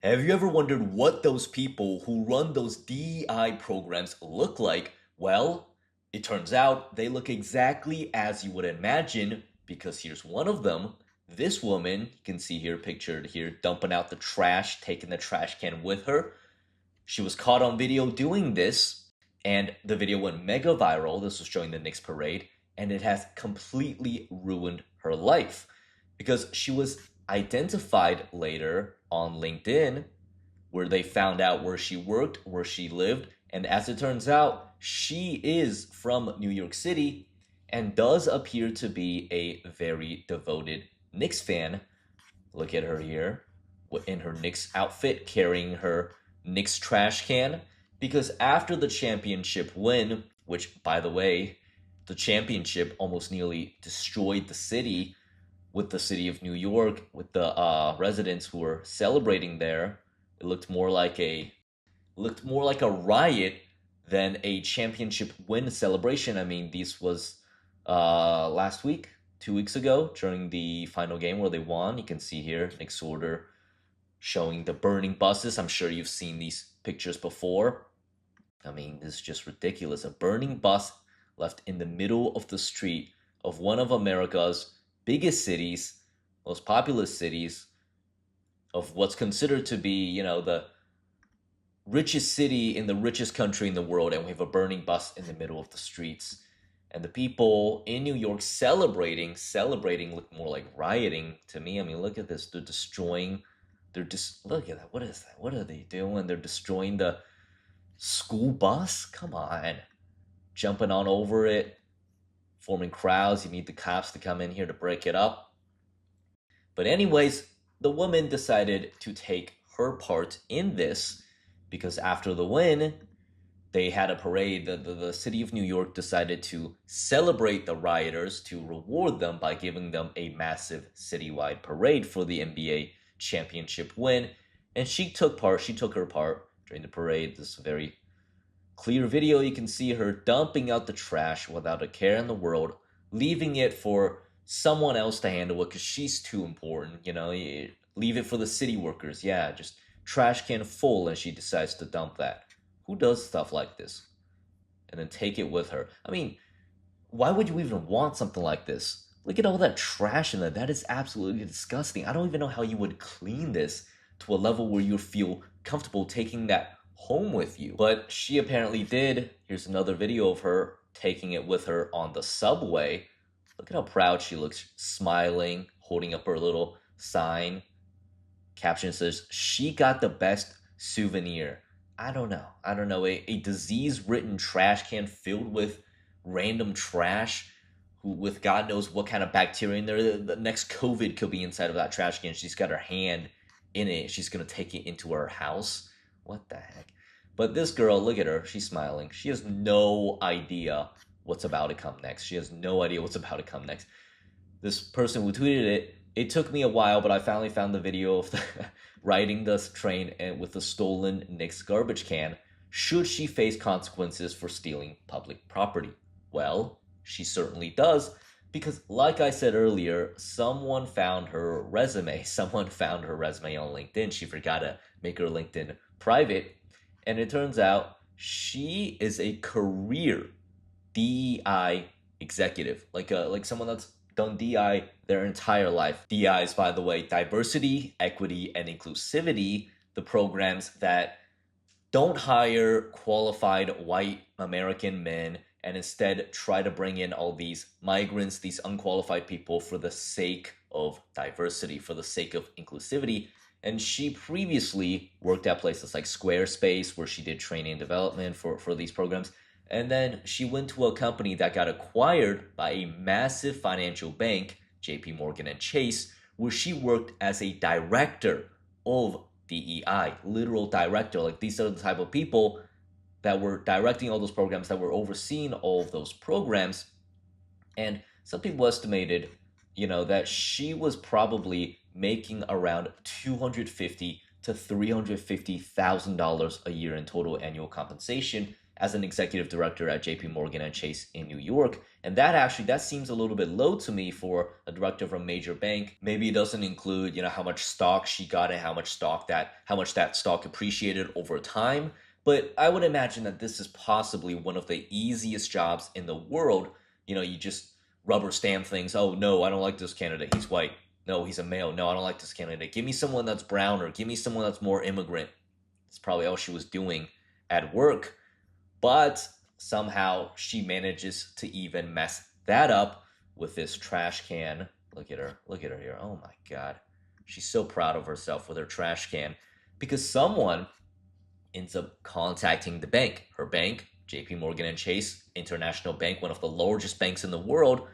Have you ever wondered what those people who run those DEI programs look like? Well, it turns out they look exactly as you would imagine because here's one of them. This woman, you can see here pictured here, dumping out the trash, taking the trash can with her. She was caught on video doing this, and the video went mega viral. This was showing the Knicks parade, and it has completely ruined her life because she was identified later on LinkedIn where they found out where she worked, where she lived, and as it turns out, she is from New York City and does appear to be a very devoted Knicks fan. Look at her here in her Knicks outfit, carrying her Knicks trash can. Because after the championship win, which, by the way, the championship almost nearly destroyed the city with the city of New York, with the residents who were celebrating there. It looked more like a riot than a championship win celebration. I mean, this was last week, 2 weeks ago, during the final game where they won. You can see here Nick Sorter showing the burning buses. I'm sure you've seen these pictures before. I mean, this is just ridiculous. A burning bus left in the middle of the street of one of America's biggest cities, most populous cities, of what's considered to be, the richest city in the richest country in the world, and we have a burning bus in the middle of the streets. And the people in New York celebrating look more like rioting to me. I mean, look at this. Look at that. What is that? What are they doing? They're destroying the school bus? Come on. Jumping on over it, forming crowds. You need the cops to come in here to break it up. But anyways, the woman decided to take her part in this because after the win, they had a parade. The city of New York decided to celebrate the rioters to reward them by giving them a massive citywide parade for the NBA championship win. And she took her part during the parade. This very clear video. You can see her dumping out the trash without a care in the world, leaving it for someone else to handle it because she's too important. Leave it for the city workers. Yeah, just trash can full, and she decides to dump that. Who does stuff like this? And then take it with her. I mean, why would you even want something like this? Look at all that trash in there. That is absolutely disgusting. I don't even know how you would clean this to a level where you feel comfortable taking that home with you. But she apparently did. Here's another video of her taking it with her on the subway. Look at how proud she looks, smiling, holding up her little sign. Caption says, "She got the best souvenir." I don't know. A disease-ridden trash can filled with random trash with God knows what kind of bacteria in there. The next COVID could be inside of that trash can. She's got her hand in it. She's going to take it into her house. What the heck? But this girl, look at her. She's smiling. She has no idea what's about to come next. She has no idea what's about to come next. This person who tweeted it, it took me a while, but I finally found the video of the riding the train and with the stolen Knicks garbage can. Should she face consequences for stealing public property? Well, she certainly does, because like I said earlier, someone found her resume. Someone found her resume on LinkedIn. She forgot to make her LinkedIn private, and it turns out she is a career DEI executive, like someone that's done DEI their entire life. DEI is, by the way, diversity, equity, and inclusivity, the programs that don't hire qualified white American men and instead try to bring in all these migrants, these unqualified people for the sake of diversity, for the sake of inclusivity. And she previously worked at places like Squarespace, where she did training and development for these programs. And then she went to a company that got acquired by a massive financial bank, JP Morgan and Chase, where she worked as a director of DEI, literal director. Like, these are the type of people that were directing all those programs, that were overseeing all of those programs. And some people estimated, that she was probably making around $250,000 to $350,000 a year in total annual compensation as an executive director at JP Morgan and Chase in New York. And that seems a little bit low to me for a director of a major bank. Maybe it doesn't include, how much stock she got and how much that stock appreciated over time. But I would imagine that this is possibly one of the easiest jobs in the world. You just rubber stamp things. Oh, no, I don't like this candidate. He's white. No, he's a male. No, I don't like this candidate. Give me someone that's browner. Give me someone that's more immigrant. That's probably all she was doing at work. But somehow she manages to even mess that up with this trash can. Look at her. Look at her here. Oh my God. She's so proud of herself with her trash can because someone ends up contacting the bank. Her bank, JP Morgan and Chase International Bank, one of the largest banks in the world,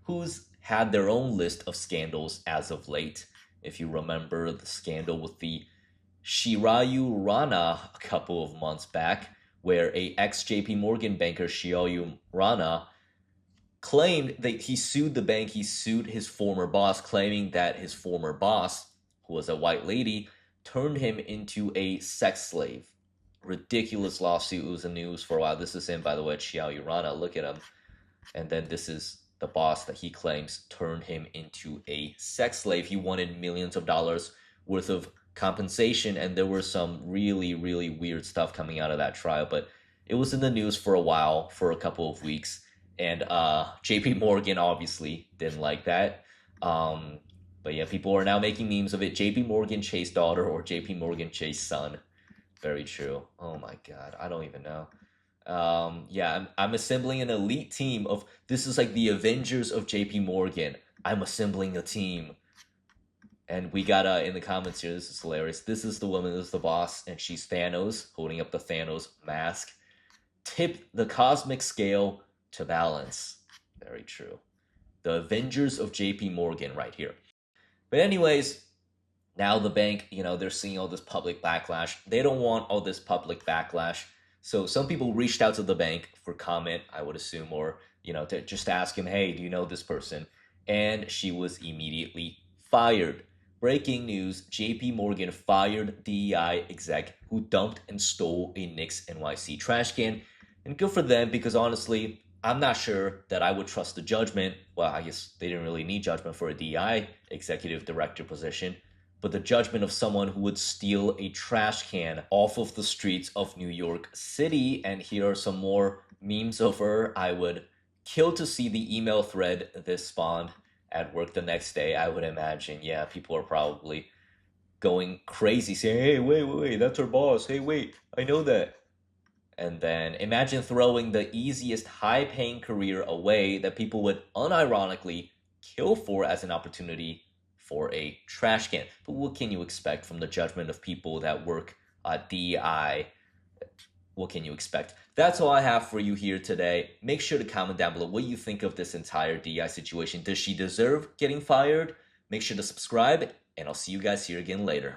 who's had their own list of scandals as of late. If you remember the scandal with the Shirayu Rana a couple of months back, where a ex-JP Morgan banker, Shirayu Rana, claimed that he sued the bank, he sued his former boss, claiming that his former boss, who was a white lady, turned him into a sex slave. Ridiculous lawsuit. It was in the news for a while. This is him, by the way, Shirayu Rana. Look at him. And then this is the boss that he claims turned him into a sex slave. He wanted millions of dollars worth of compensation, and there was some really, really weird stuff coming out of that trial, but it was in the news for a while, for a couple of weeks, and JP Morgan obviously didn't like that. But yeah, people are now making memes of it. JP Morgan Chase daughter or JP Morgan Chase son. Very true. Oh my God, I don't even know. Yeah, I'm assembling an elite team of, this is like the Avengers of JP Morgan. I'm assembling a team. And we got in the comments here, this is hilarious. This is the woman, this is the boss, and she's Thanos, holding up the Thanos mask. Tip the cosmic scale to balance. Very true. The Avengers of JP Morgan right here. But anyways, now the bank, they're seeing all this public backlash. They don't want all this public backlash. So some people reached out to the bank for comment, I would assume, or, to just ask him, hey, do you know this person? And she was immediately fired. Breaking news, JP Morgan fired DEI exec who dumped and stole a Knicks NYC trash can. And good for them, because honestly, I'm not sure that I would trust the judgment. Well, I guess they didn't really need judgment for a DEI executive director position. But the judgment of someone who would steal a trash can off of the streets of New York City. And here are some more memes of her. I would kill to see the email thread this spawned at work the next day. I would imagine, yeah, people are probably going crazy saying, hey, wait, that's our boss. Hey, wait, I know that. And then imagine throwing the easiest high-paying career away that people would unironically kill for as an opportunity for a trash can. But what can you expect from the judgment of people that work at DEI? What can you expect? That's all I have for you here today. Make sure to comment down below what you think of this entire DEI situation. Does she deserve getting fired? Make sure to subscribe, and I'll see you guys here again later.